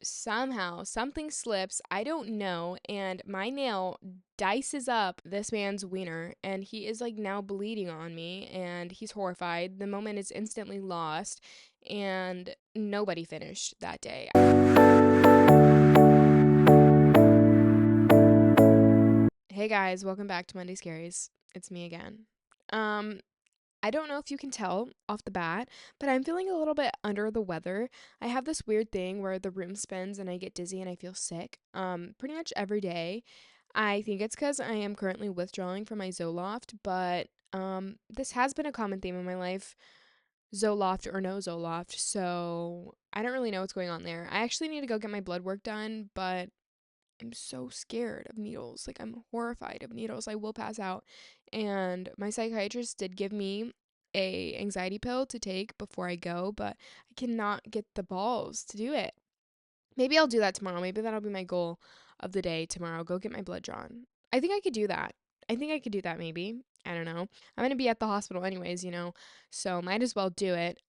somehow something slips, I don't know, and my nail dices up this man's wiener, and he is like now bleeding on me, and he's horrified. The moment is instantly lost, and nobody finished that day. Hey guys, welcome back to Monday Scaries. It's me again. Um, I don't know if you can tell off the bat, but I'm feeling a little bit under the weather. I have this weird thing where the room spins and I get dizzy and I feel sick. Pretty much every day. I think it's because I am currently withdrawing from my Zoloft, but this has been a common theme in my life, Zoloft or no Zoloft. So I don't really know what's going on there. I actually need to go get my blood work done, but I'm so scared of needles. Like, I'm horrified of needles. I will pass out. And my psychiatrist did give me a anxiety pill to take before I go, but I cannot get the balls to do it. Maybe I'll do that tomorrow. Maybe that'll be my goal of the day tomorrow. Go get my blood drawn. I think I could do that. I think I could do that maybe. I don't know. I'm going to be at the hospital anyways, so might as well do it.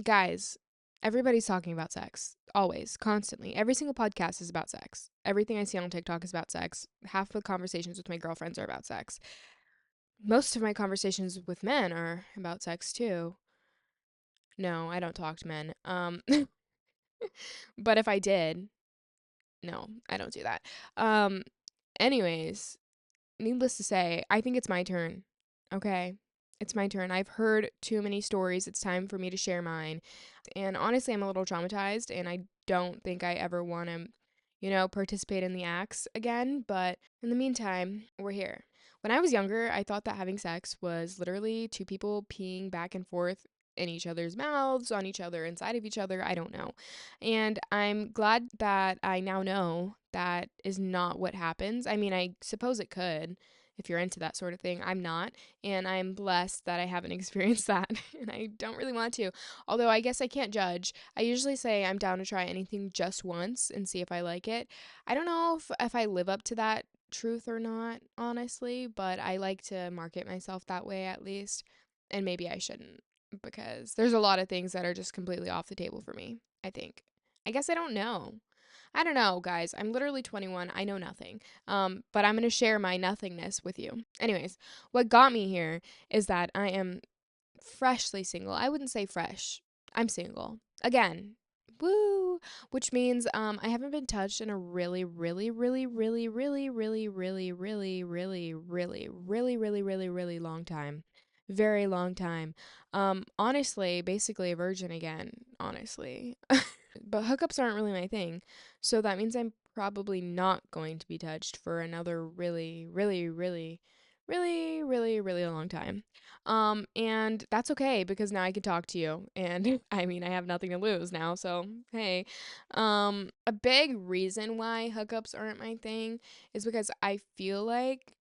Guys, everybody's talking about sex. Always, constantly. Every single podcast is about sex. Everything I see on TikTok is about sex. Half the conversations with my girlfriends are about sex. Most of my conversations with men are about sex too. No, I don't talk to men. But if I did, no, I don't do that. Um, anyways, needless to say, I think it's my turn. Okay? It's my turn. I've heard too many stories. It's time for me to share mine. And honestly, I'm a little traumatized and I don't think I ever want to, participate in the acts again. But in the meantime, we're here. When I was younger, I thought that having sex was literally two people peeing back and forth in each other's mouths, on each other, inside of each other. I don't know. And I'm glad that I now know that is not what happens. I mean, I suppose it could if you're into that sort of thing. I'm not, and I'm blessed that I haven't experienced that, and I don't really want to. Although I guess I can't judge. I usually say I'm down to try anything just once and see if I like it. I don't know if I live up to that truth or not, honestly, but I like to market myself that way at least, and maybe I shouldn't because there's a lot of things that are just completely off the table for me, I think. I guess I don't know. I don't know, guys. I'm literally 21. I know nothing. But I'm going to share my nothingness with you. Anyways, what got me here is that I am freshly single. I wouldn't say fresh. I'm single. Again. Woo! Which means I haven't been touched in a really, really, really, really, really, really, really, really, really, really, really, really, really, really long time. Very long time. Honestly, basically a virgin again, honestly. But hookups aren't really my thing. So that means I'm probably not going to be touched for another really, really, really, really, really, really long time. And that's okay because now I can talk to you. And I mean, I have nothing to lose now. So, hey. A big reason why hookups aren't my thing is because I feel like,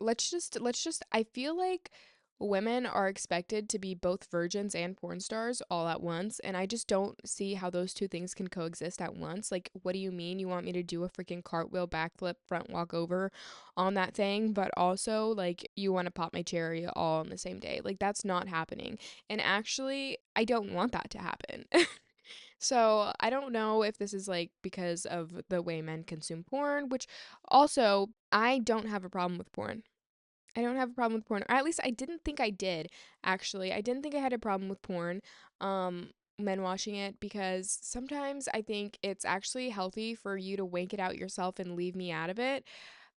I feel like women are expected to be both virgins and porn stars all at once, and I just don't see how those two things can coexist at once. Like, what do you mean you want me to do a freaking cartwheel, backflip, front walk over on that thing, but also like you want to pop my cherry all on the same day? Like, that's not happening. And actually, I don't want that to happen. So, I don't know if this is like because of the way men consume porn, which also I don't have a problem with porn. I don't have a problem with porn. Or at least I didn't think I did, actually. I didn't think I had a problem with porn, men watching it, because sometimes I think it's actually healthy for you to wank it out yourself and leave me out of it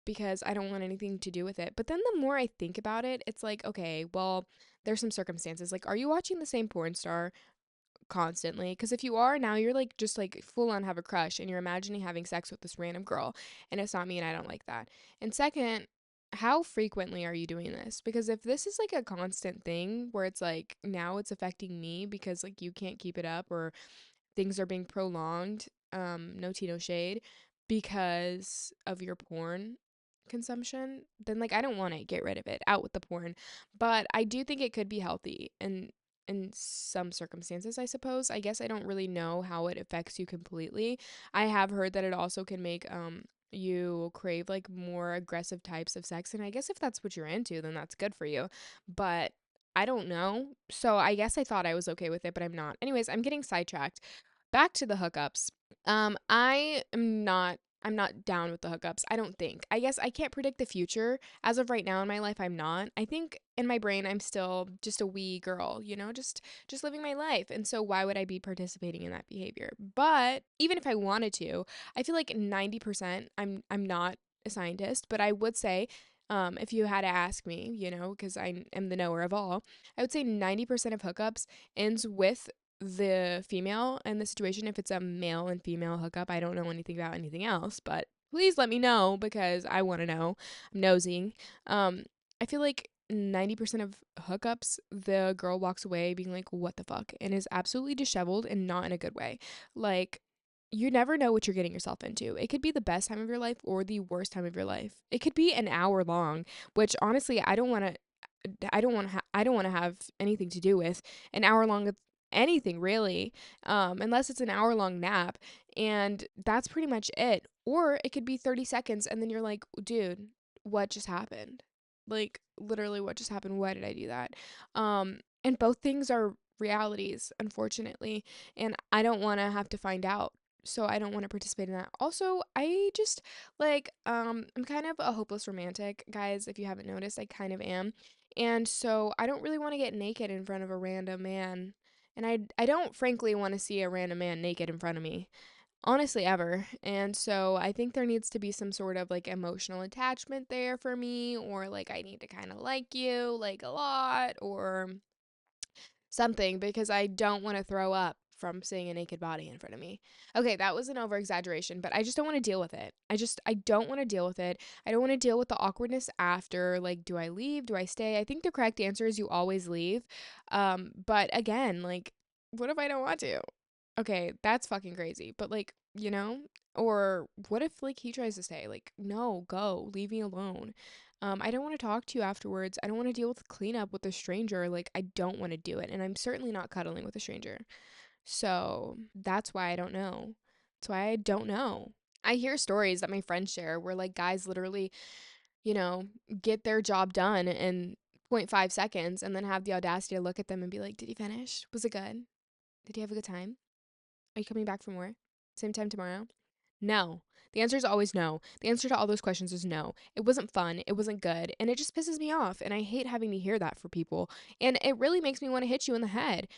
because I don't want anything to do with it. But then the more I think about it, it's like, okay, well, there's some circumstances. Like, are you watching the same porn star constantly? Because if you are, now you're like just like full on have a crush and you're imagining having sex with this random girl, and it's not me and I don't like that. And second, how frequently are you doing this? Because if this is like a constant thing where it's like now it's affecting me because like you can't keep it up or things are being prolonged, no tea, no shade, because of your porn consumption, then like I don't want to get rid of it. Out with the porn. But I do think it could be healthy and in some circumstances, I suppose. I guess I don't really know how it affects you completely. I have heard that it also can make you crave like more aggressive types of sex, and I guess if that's what you're into, then that's good for you. But I don't know. So I guess I thought I was okay with it, but I'm not. Anyways, I'm getting sidetracked. Back to the hookups. I'm not down with the hookups. I don't think. I guess I can't predict the future. As of right now in my life, I'm not. I think in my brain I'm still just a wee girl, just living my life. And so why would I be participating in that behavior? But even if I wanted to, I feel like 90% I'm not a scientist, but I would say if you had to ask me, because I am the knower of all, I would say 90% of hookups ends with the female in the situation. If it's a male and female hookup, I don't know anything about anything else, but please let me know because I want to know. I'm nosing. I feel like 90% of hookups, the girl walks away being like, what the fuck? And is absolutely disheveled and not in a good way. Like, you never know what you're getting yourself into. It could be the best time of your life or the worst time of your life. It could be an hour long, which honestly, I don't want to have anything to do with an hour long of anything really, unless it's an hour long nap, and that's pretty much it. Or it could be 30 seconds, and then you're like, dude, what just happened? Like literally, what just happened? Why did I do that? And both things are realities, unfortunately, and I don't want to have to find out. So I don't want to participate in that. Also, I just like I'm kind of a hopeless romantic, guys. If you haven't noticed, I kind of am. And so I don't really want to get naked in front of a random man. And I don't frankly want to see a random man naked in front of me. Honestly, ever. And so I think there needs to be some sort of like emotional attachment there for me, or like I need to kind of like you like a lot, or something, because I don't want to throw up from seeing a naked body in front of me. Okay, that was an over exaggeration, but I just don't want to deal with it. I don't want to deal with it. I don't want to deal with the awkwardness after. Like, do I leave? Do I stay? I think the correct answer is you always leave. But again, like, what if I don't want to? Okay, that's fucking crazy. But like, or what if like he tries to stay? Like, no, go, leave me alone. I don't want to talk to you afterwards. I don't want to deal with cleanup with a stranger. Like, I don't want to do it. And I'm certainly not cuddling with a stranger. So that's why I don't know. That's why I don't know. I hear stories that my friends share where, like, guys literally, you know, get their job done in point 0.5 seconds and then have the audacity to look at them and be like, did you finish? Was it good? Did you have a good time? Are you coming back for more? Same time tomorrow? No. The answer is always no. The answer to all those questions is no. It wasn't fun. It wasn't good. And it just pisses me off. And I hate having to hear that for people. And it really makes me want to hit you in the head.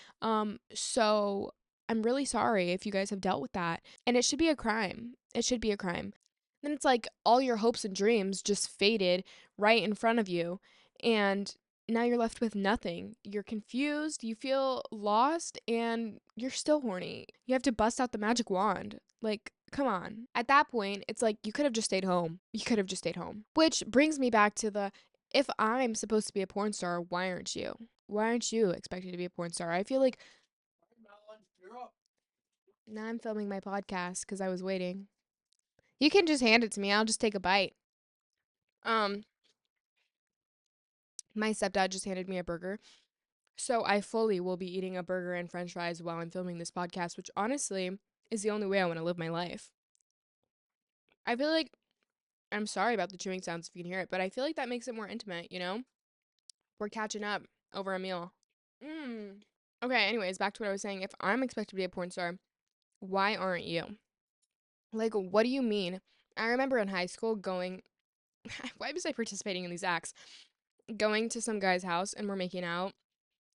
So I'm really sorry if you guys have dealt with that. And it should be a crime. It should be a crime. Then it's like all your hopes and dreams just faded right in front of you. And now you're left with nothing. You're confused, you feel lost, and you're still horny. You have to bust out the magic wand. Like, come on. At that point, it's like you could have just stayed home. You could have just stayed home. Which brings me back to the, if I'm supposed to be a porn star, why aren't you? Why aren't you expected to be a porn star? I feel like now I'm filming my podcast because I was waiting. You can just hand it to me. I'll just take a bite. Um, my stepdad just handed me a burger. So I fully will be eating a burger and french fries while I'm filming this podcast, which honestly is the only way I want to live my life. I feel like, I'm sorry about the chewing sounds if you can hear it, but I feel like that makes it more intimate, you know? We're catching up over a meal. Mm. Okay, anyways, back to what I was saying. If I'm expected to be a porn star, why aren't you? Like, what do you mean? I remember in high school going, why was I participating in these acts? Going to some guy's house and we're making out,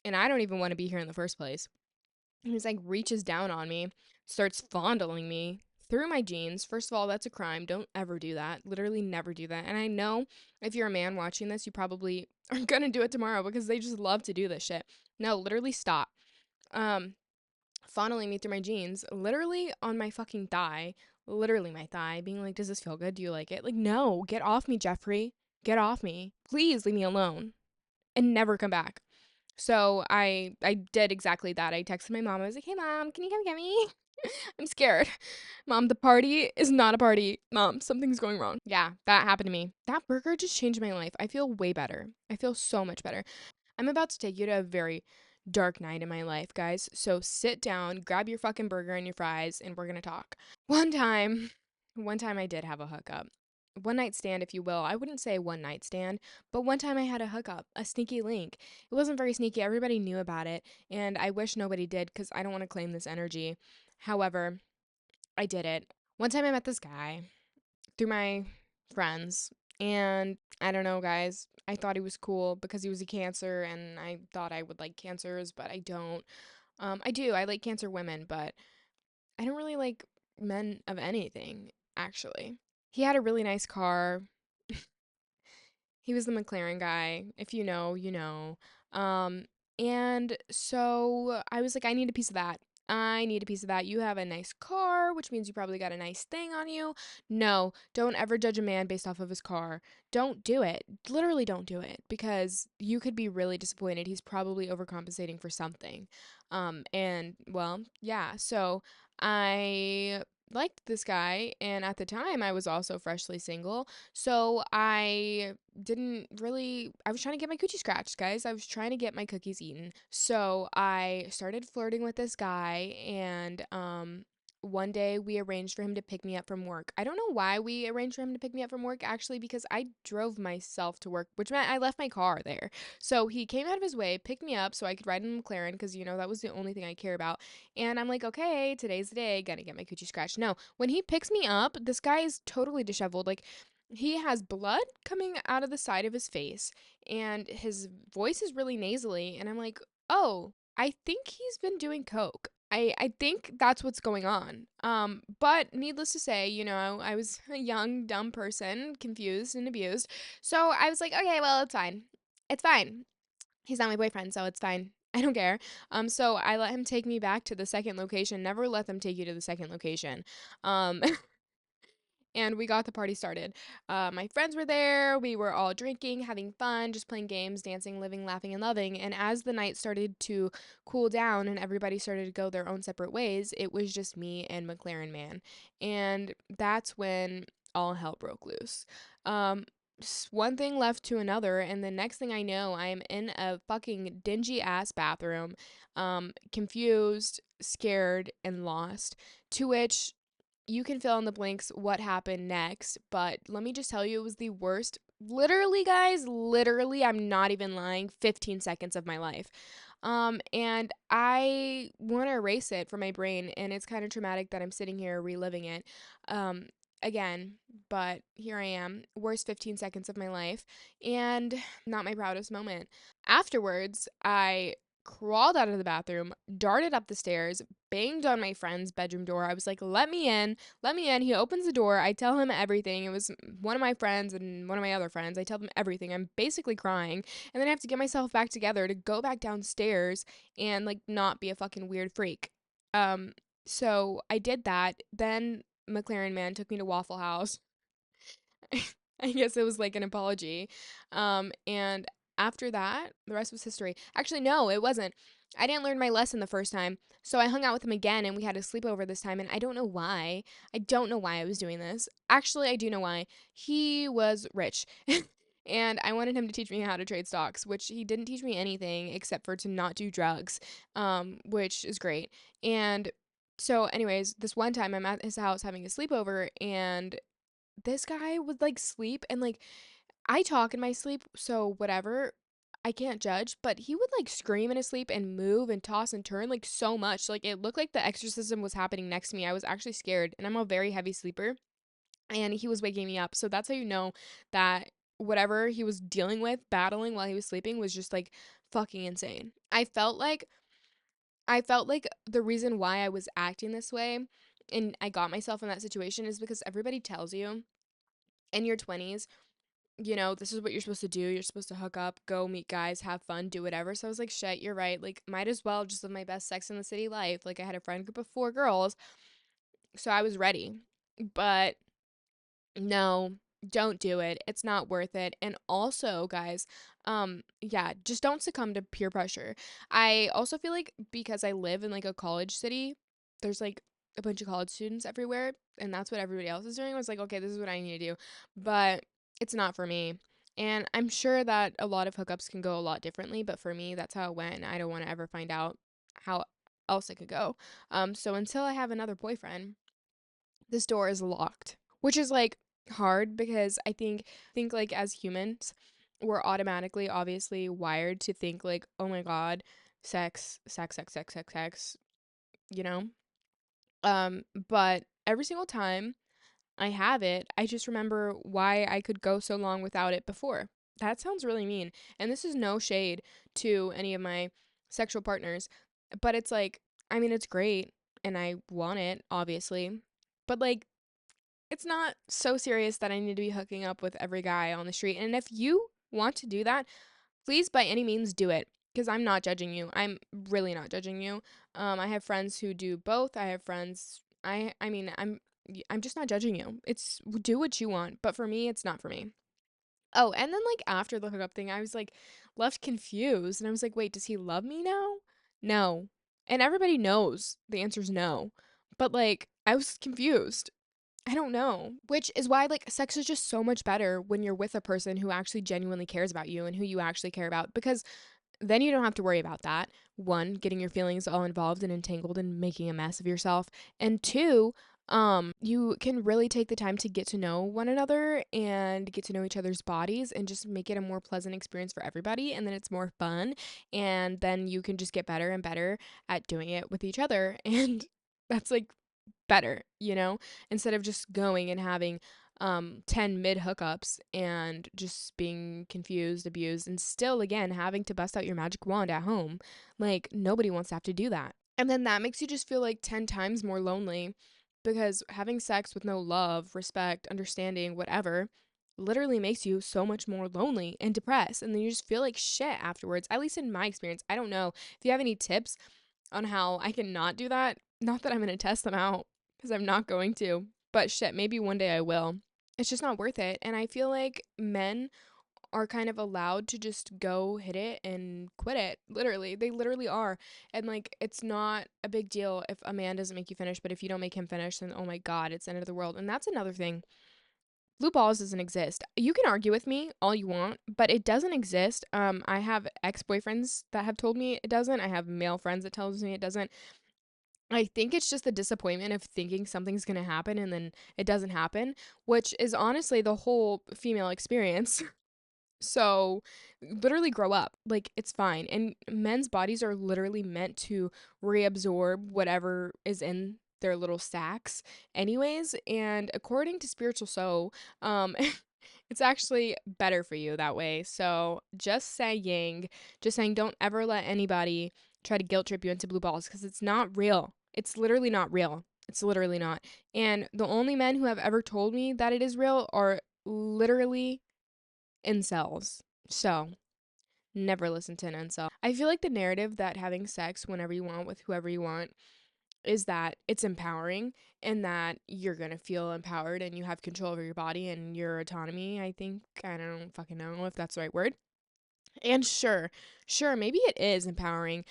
and I don't even want to be here in the first place. He's like reaches down on me, starts fondling me through my jeans. First of all, that's a crime. Don't ever do that. Literally never do that. And I know if you're a man watching this, you probably are gonna do it tomorrow because they just love to do this shit. No, literally stop. Um, Fondling me through my jeans, literally on my fucking thigh, literally my thigh, being like, does this feel good? Do you like it? Like, no, get off me, Jeffrey. Get off me. Please leave me alone and never come back. So I did exactly that. I texted my mom. I was like, "Hey mom, can you come get me? I'm scared. Mom, the party is not a party. Mom, something's going wrong." Yeah, that happened to me. That burger just changed my life. I feel way better. I feel so much better. I'm about to take you to a very dark night in my life, guys. So sit down, grab your fucking burger and your fries, and we're gonna talk. One time, one time I did have a hookup. One night stand, if you will. I wouldn't say one night stand, but one time I had a hookup, a sneaky link. It wasn't very sneaky. Everybody knew about it, and I wish nobody did because I don't want to claim this energy. However, I did it. One time I met this guy through my friends, and I don't know, guys. I thought he was cool because he was a Cancer, and I thought I would like Cancers, but I don't. I do. I like Cancer women, but I don't really like men of anything, actually. He had a really nice car. He was the McLaren guy. If you know, you know. Um, and so I was like, I need a piece of that. I need a piece of that. You have a nice car, which means you probably got a nice thing on you. No, don't ever judge a man based off of his car. Don't do it. Literally don't do it because you could be really disappointed. He's probably overcompensating for something. And well, yeah. So I liked this guy, and at the time I was also freshly single. So I was trying to get my coochie scratched, guys. I was trying to get my cookies eaten. So I started flirting with this guy, and one day we arranged for him to pick me up from work. I don't know why we arranged for him to pick me up from work, actually, because I drove myself to work, which meant I left my car there. So he came out of his way, picked me up so I could ride in a McLaren because, that was the only thing I care about. And I'm like, okay, today's the day, gonna get my coochie scratched. No, when he picks me up, this guy is totally disheveled. Like, he has blood coming out of the side of his face, and his voice is really nasally. And I'm like, oh, I think he's been doing coke. I think that's what's going on. But needless to say, I was a young, dumb person, confused and abused. So I was like, okay, well, it's fine. It's fine. He's not my boyfriend, so it's fine. I don't care. So I let him take me back to the second location. Never let them take you to the second location. Um, and we got the party started. My friends were there. We were all drinking, having fun, just playing games, dancing, living, laughing, and loving. And as the night started to cool down and everybody started to go their own separate ways, it was just me and McLaren Man. And that's when all hell broke loose. Um, one thing left to another, and the next thing I know, I'm in a fucking dingy ass bathroom, confused, scared, and lost. To which you can fill in the blanks what happened next, but let me just tell you, it was the worst. Literally, guys, literally, I'm not even lying, 15 seconds of my life. And I want to erase it from my brain, and it's kind of traumatic that I'm sitting here reliving it. Um, Again, but here I am, worst 15 seconds of my life, and not my proudest moment. Afterwards, I crawled out of the bathroom, darted up the stairs, banged on my friend's bedroom door. I was like, let me in, let me in. He opens the door. I tell him everything. It was one of my friends and one of my other friends. I tell them everything. I'm basically crying. And then I have to get myself back together to go back downstairs and like not be a fucking weird freak. Um, so I did that. Then McLaren Man took me to Waffle House. I guess it was like an apology. And after that, the rest was history. Actually, no, it wasn't. I didn't learn my lesson the first time. So I hung out with him again and we had a sleepover this time. And I don't know why. I don't know why I was doing this. Actually, I do know why. He was rich. And I wanted him to teach me how to trade stocks, which he didn't teach me anything except for to not do drugs, which is great. And so, anyways, this one time I'm at his house having a sleepover, and this guy would like sleep and like I talk in my sleep, so whatever. I can't judge, but he would like scream in his sleep and move and toss and turn like so much. Like it looked like the exorcism was happening next to me. I was actually scared, and I'm a very heavy sleeper, and he was waking me up. So that's how you know that whatever he was dealing with, battling while he was sleeping was just like fucking insane. I felt like the reason why I was acting this way and I got myself in that situation is because everybody tells you in your 20s, this is what you're supposed to do. You're supposed to hook up, go meet guys, have fun, do whatever. So I was like, shit, you're right. Like, might as well just live my best Sex in the City life. Like, I had a friend group of 4 girls, so I was ready. But no, don't do it. It's not worth it. And also, guys, yeah, just don't succumb to peer pressure. I also feel like because I live in like a college city, there's like a bunch of college students everywhere, and that's what everybody else is doing. I was like, okay, this is what I need to do. But it's not for me. And I'm sure that a lot of hookups can go a lot differently, but for me, that's how it went, and I don't want to ever find out how else it could go. So until I have another boyfriend, this door is locked, which is like hard because I think like as humans, we're automatically obviously wired to think like, oh my god, sex, sex, sex, sex, sex, sex, you know? But every single time I have it, I just remember why I could go so long without it before. That sounds really mean. And this is no shade to any of my sexual partners, but it's like, I mean, it's great and I want it, obviously. But like, it's not so serious that I need to be hooking up with every guy on the street. And if you want to do that, please by any means do it because I'm not judging you. I'm really not judging you. I have friends who do both. I have friends I mean, I'm just not judging you. It's do what you want, but for me it's not for me. Oh, and then like after the hookup thing, I was like left confused and I was like, "Wait, does he love me now?" No. And everybody knows the answer's no. But like I was confused. I don't know. Which is why like sex is just so much better when you're with a person who actually genuinely cares about you and who you actually care about because then you don't have to worry about that. One, getting your feelings all involved and entangled and making a mess of yourself. And two, you can really take the time to get to know one another and get to know each other's bodies and just make it a more pleasant experience for everybody. And then it's more fun. And then you can just get better and better at doing it with each other. And that's like better, you know, instead of just going and having 10 mid hookups and just being confused, abused, and still again having to bust out your magic wand at home. Like, nobody wants to have to do that. And then that makes you just feel like 10 times more lonely because having sex with no love, respect, understanding, whatever, literally makes you so much more lonely and depressed. And then you just feel like shit afterwards. At least in my experience. I don't know. If you have any tips on how I can not do that, not that I'm going to test them out because I'm not going to, but shit, maybe one day I will. It's just not worth it. And I feel like men are kind of allowed to just go hit it and quit it. Literally. They literally are. And like, it's not a big deal if a man doesn't make you finish, but if you don't make him finish, then oh my God, it's the end of the world. And that's another thing. Blue balls doesn't exist. You can argue with me all you want, but it doesn't exist. I have ex-boyfriends that have told me it doesn't. I have male friends that tells me it doesn't. I think it's just the disappointment of thinking something's going to happen and then it doesn't happen, which is honestly the whole female experience. So, literally grow up. Like, it's fine. And men's bodies are literally meant to reabsorb whatever is in their little sacks, anyways. And according to Spiritual Soul, it's actually better for you that way. So, just saying, don't ever let anybody try to guilt trip you into blue balls because it's not real. It's literally not real. It's literally not. And the only men who have ever told me that it is real are literally incels. So, never listen to an incel. I feel like the narrative that having sex whenever you want with whoever you want is that it's empowering and that you're going to feel empowered and you have control over your body and your autonomy. I think, I don't fucking know if that's the right word. And sure, maybe it is empowering.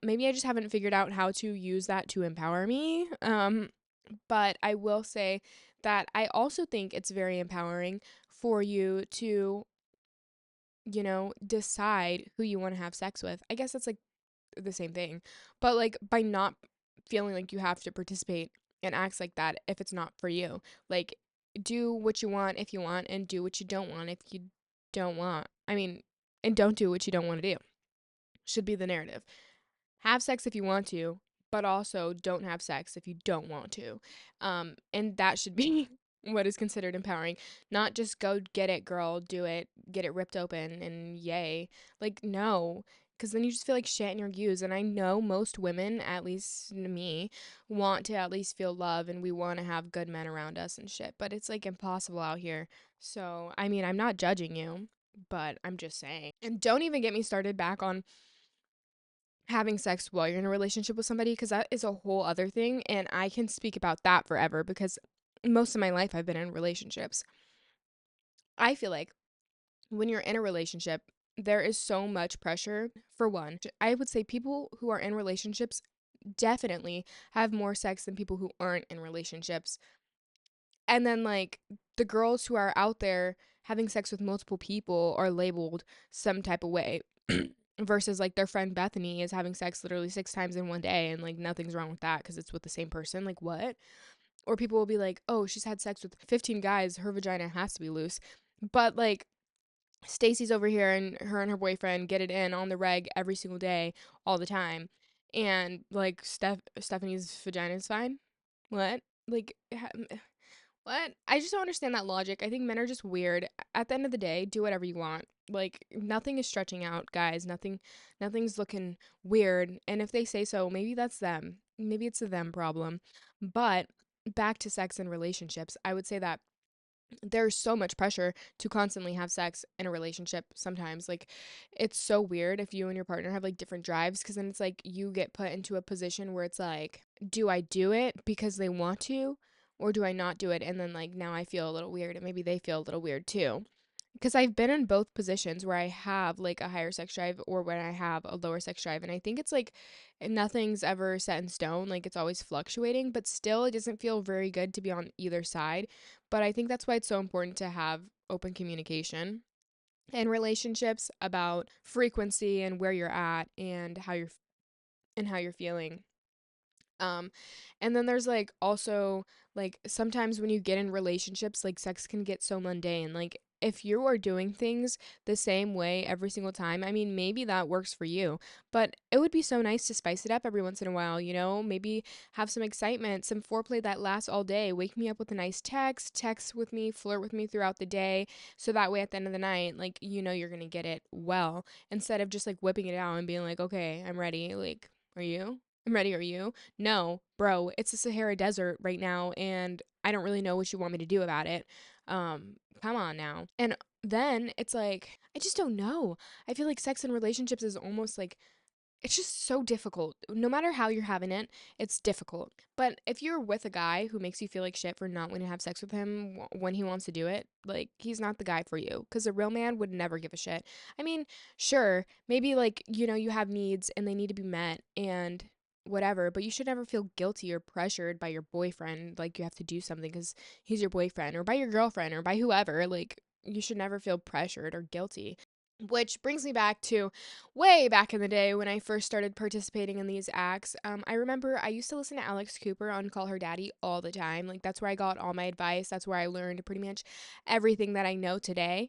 Maybe I just haven't figured out how to use that to empower me. But I will say that I also think it's very empowering for you to decide who you want to have sex with. I guess that's like the same thing. But like by not feeling like you have to participate and act like that if it's not for you. Like do what you want if you want and do what you don't want if you don't want. I mean, and don't do what you don't want to do. Should be the narrative. Have sex if you want to, but also don't have sex if you don't want to. And that should be what is considered empowering. Not just go get it, girl, do it, get it ripped open, and yay. Like, no. Because then you just feel like shit in your views. And I know most women, at least me, want to at least feel love and we want to have good men around us and shit. But it's like impossible out here. So, I mean, I'm not judging you, but I'm just saying. And don't even get me started back on having sex while you're in a relationship with somebody because that is a whole other thing and I can speak about that forever because most of my life I've been in relationships. I feel like when you're in a relationship, there is so much pressure. For one, I would say people who are in relationships definitely have more sex than people who aren't in relationships. And then like the girls who are out there having sex with multiple people are labeled some type of way. Versus like their friend Bethany is having sex literally 6 times in one day and like nothing's wrong with that because it's with the same person. Like what? Or people will be like, oh, she's had sex with 15 guys, her vagina has to be loose. But like Stacy's over here and her boyfriend get it in on the reg every single day, all the time. And like Stephanie's vagina is fine. What? Like, what? I just don't understand that logic. I think men are just weird. At the end of the day, do whatever you want. Like, nothing is stretching out, guys. Nothing's looking weird. And if they say so, maybe that's them. Maybe it's a them problem. But back to sex and relationships, I would say that there's so much pressure to constantly have sex in a relationship sometimes. Like, it's so weird if you and your partner have like different drives, because then it's like you get put into a position where it's like, do I do it because they want to, or do I not do it? And then like now I feel a little weird, and maybe they feel a little weird too. Because I've been in both positions where I have like a higher sex drive or when I have a lower sex drive. And I think it's like nothing's ever set in stone. Like it's always fluctuating, but still, it doesn't feel very good to be on either side. But I think that's why it's so important to have open communication in relationships about frequency and where you're at and how you're feeling. Um, and then there's like also like sometimes when you get in relationships, like sex can get so mundane. Like if you are doing things the same way every single time, I mean, maybe that works for you, but it would be so nice to spice it up every once in a while, you know? Maybe have some excitement, some foreplay that lasts all day. Wake me up with a nice text with me, flirt with me throughout the day, so that way at the end of the night, like you know you're going to get it well, instead of just like whipping it out and being like, "Okay, I'm ready." Like, "Are you? I'm ready, are you?" No, bro, it's the Sahara Desert right now, and I don't really know what you want me to do about it. Come on now. And then it's like, I just don't know. I feel like sex in relationships is almost like it's just so difficult. No matter how you're having it, it's difficult. But if you're with a guy who makes you feel like shit for not wanting to have sex with him when he wants to do it, like he's not the guy for you. Because a real man would never give a shit. I mean, sure, maybe like, you know, you have needs and they need to be met and whatever, but you should never feel guilty or pressured by your boyfriend. Like you have to do something because he's your boyfriend, or by your girlfriend, or by whoever. Like, you should never feel pressured or guilty. Which brings me back to way back in the day when I first started participating in these acts. I remember I used to listen to Alex Cooper on Call Her Daddy all the time. Like, that's where I got all my advice. That's where I learned pretty much everything that I know today,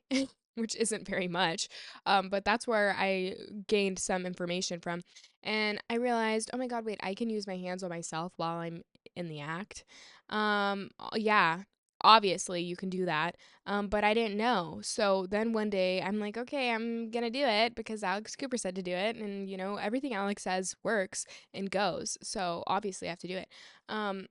which isn't very much. But that's where I gained some information from. And I realized, oh my God, wait, I can use my hands on myself while I'm in the act. Yeah, obviously you can do that, but I didn't know. So then one day I'm like, okay, I'm gonna do it because Alex Cooper said to do it, and you know everything Alex says works and goes. So obviously I have to do it. Um,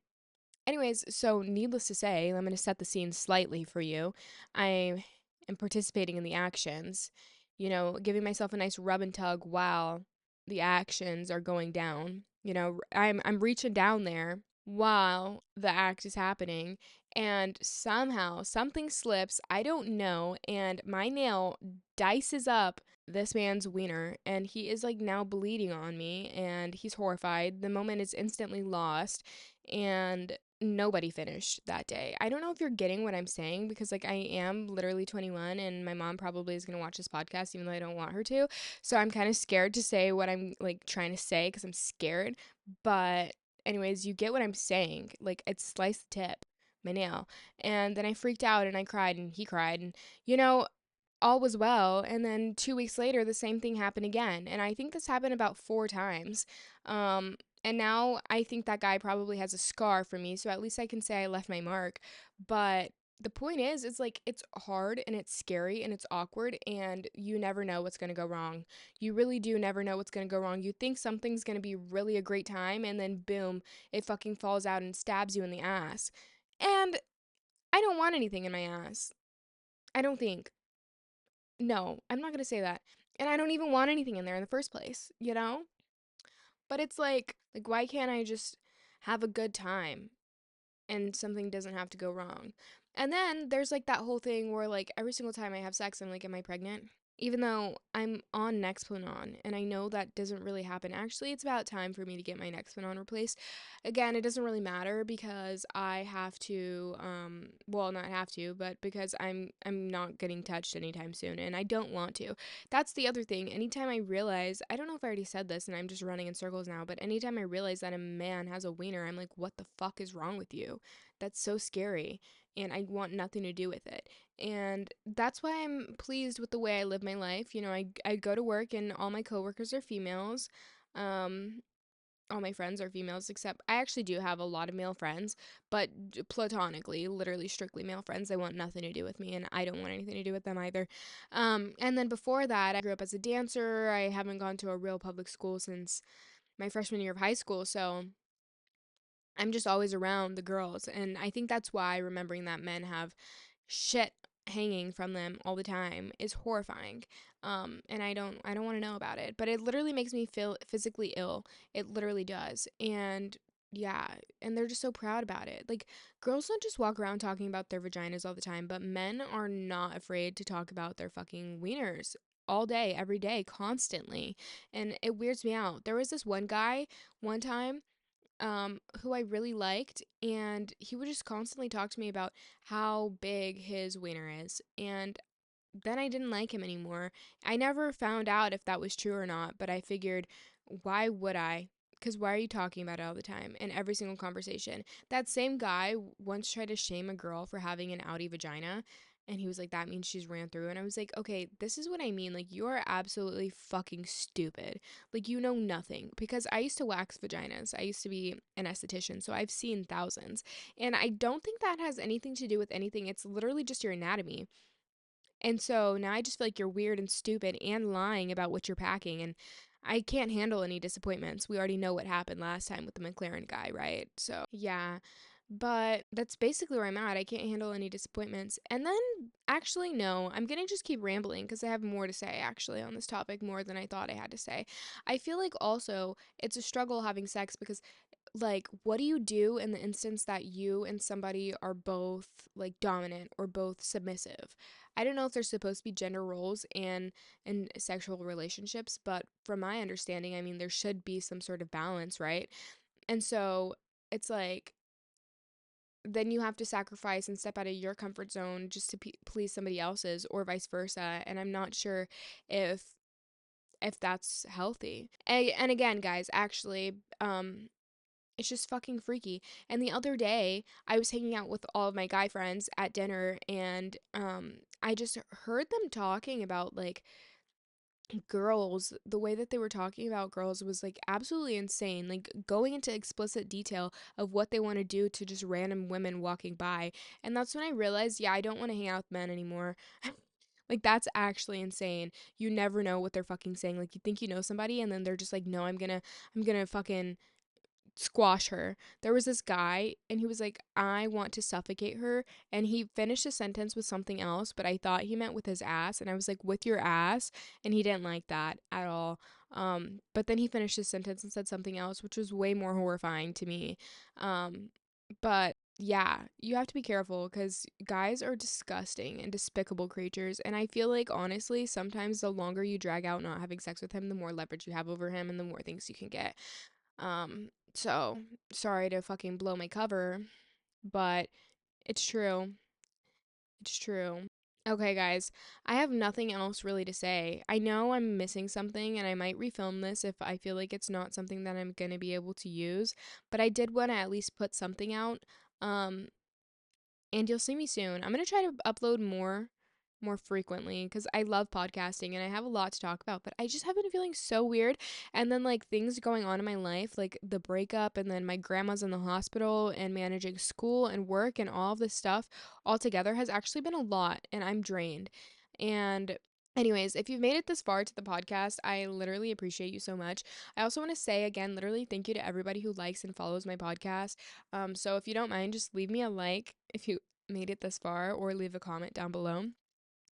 Anyways, so needless to say, I'm gonna set the scene slightly for you. I am participating in the actions, you know, giving myself a nice rub and tug while the actions are going down. You know, I'm reaching down there while the act is happening, and somehow something slips, I don't know, and my nail dices up this man's wiener, and he is like now bleeding on me, and he's horrified. The moment is instantly lost, and nobody finished that day. I don't know if you're getting what I'm saying, because like I am literally 21 and my mom probably is going to watch this podcast even though I don't want her to. So I'm kind of scared to say what I'm like trying to say because I'm scared. But anyways, you get what I'm saying. Like, it sliced the tip, my nail. And then I freaked out and I cried and he cried, and you know, all was well. And then 2 weeks later, the same thing happened again. And I think this happened about 4 times. And now I think that guy probably has a scar for me. So at least I can say I left my mark. But the point is, it's like it's hard and it's scary and it's awkward, and you never know what's going to go wrong. You really do never know what's going to go wrong. You think something's going to be really a great time, and then boom, it fucking falls out and stabs you in the ass. And I don't want anything in my ass. I don't think. No, I'm not gonna say that. And I don't even want anything in there in the first place, you know? But it's like why can't I just have a good time and something doesn't have to go wrong? And then there's like that whole thing where like every single time I have sex, I'm like, am I pregnant? Even though I'm on Nexplanon and I know that doesn't really happen. Actually, it's about time for me to get my Nexplanon replaced. Again, it doesn't really matter because I have to well, not have to, but because I'm not getting touched anytime soon and I don't want to. That's the other thing. Anytime I realize, I don't know if I already said this and I'm just running in circles now, but anytime I realize that a man has a wiener, I'm like, what the fuck is wrong with you? That's so scary and I want nothing to do with it. And that's why I'm pleased with the way I live my life. You know, I go to work and all my coworkers are females. Um, all my friends are females, except I actually do have a lot of male friends, but platonically, literally strictly male friends. They want nothing to do with me, and I don't want anything to do with them either. And then before that, I grew up as a dancer. I haven't gone to a real public school since my freshman year of high school, so I'm just always around the girls. And I think that's why remembering that men have shit hanging from them all the time is horrifying. And I don't want to know about it, but it literally makes me feel physically ill. It literally does. And yeah, and they're just so proud about it. Like, girls don't just walk around talking about their vaginas all the time, but men are not afraid to talk about their fucking wieners all day, every day, constantly. And it weirds me out. There was this one guy one time who I really liked, and he would just constantly talk to me about how big his wiener is. And then I didn't like him anymore. I never found out if that was true or not, but I figured, why would I? Because why are you talking about it all the time in every single conversation? That same guy once tried to shame a girl for having an outie vagina. And he was like, that means she's ran through. And I was like, okay, this is what I mean. Like, you are absolutely fucking stupid. Like, you know nothing. Because I used to wax vaginas. I used to be an esthetician. So I've seen thousands. And I don't think that has anything to do with anything. It's literally just your anatomy. And so now I just feel like you're weird and stupid and lying about what you're packing. And I can't handle any disappointments. We already know what happened last time with the McLaren guy, right? So, yeah. But that's basically where I'm at. I can't handle any disappointments. And then, actually, no, I'm going to just keep rambling because I have more to say, actually, on this topic, more than I thought I had to say. I feel like also it's a struggle having sex because, like, what do you do in the instance that you and somebody are both like dominant or both submissive? I don't know if there's supposed to be gender roles in sexual relationships, but from my understanding, I mean, there should be some sort of balance, right? And so it's like then you have to sacrifice and step out of your comfort zone just to please somebody else's, or vice versa. And I'm not sure if that's healthy. And again, guys, actually, it's just fucking freaky. And the other day, I was hanging out with all of my guy friends at dinner, and I just heard them talking about like girls. The way that they were talking about girls was like absolutely insane. Like going into explicit detail of what they want to do to just random women walking by. And that's when I realized, yeah, I don't want to hang out with men anymore. Like, that's actually insane. You never know what they're fucking saying. Like, you think you know somebody, and then they're just like, no, I'm gonna fucking squash her. There was this guy, and he was like, I want to suffocate her. And he finished a sentence with something else, but I thought he meant with his ass. And I was like, with your ass? And he didn't like that at all. But then he finished his sentence and said something else, which was way more horrifying to me. But yeah, you have to be careful because guys are disgusting and despicable creatures. And I feel like, honestly, sometimes the longer you drag out not having sex with him, the more leverage you have over him and the more things you can get. So sorry to fucking blow my cover, but it's true. It's true. Okay, guys, I have nothing else really to say. I know I'm missing something, and I might refilm this if I feel like it's not something that I'm gonna be able to use, but I did want to at least put something out. Um, and you'll see me soon. I'm going to try to upload more frequently cuz I love podcasting and I have a lot to talk about, but I just have been feeling so weird, and then like things going on in my life, like the breakup, and then my grandma's in the hospital, and managing school and work and all of this stuff all together has actually been a lot, and I'm drained. And anyways, if you've made it this far to the podcast, I literally appreciate you so much. I also want to say again, literally thank you to everybody who likes and follows my podcast. So if you don't mind, just leave me a like if you made it this far, or leave a comment down below.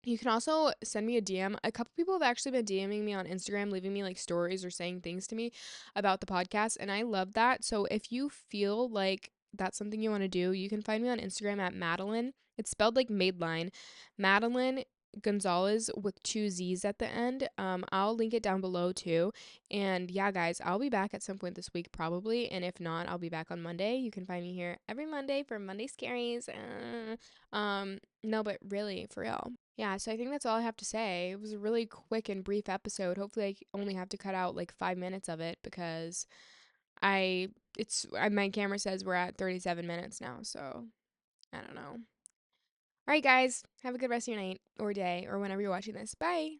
You can also send me a DM. A couple people have actually been DMing me on Instagram, leaving me like stories or saying things to me about the podcast, and I love that. So if you feel like that's something you want to do, you can find me on Instagram at Madeline. It's spelled like Madeline, Madeline Gonzalez with two Z's at the end. I'll link it down below too. And yeah, guys, I'll be back at some point this week probably, and if not, I'll be back on Monday. You can find me here every Monday for Monday Scaries. No, but really, for real. Yeah, so I think that's all I have to say. It was a really quick and brief episode. Hopefully, only have to cut out like 5 minutes of it because my camera says we're at 37 minutes now, so I don't know. All right, guys, have a good rest of your night or day or whenever you're watching this. Bye.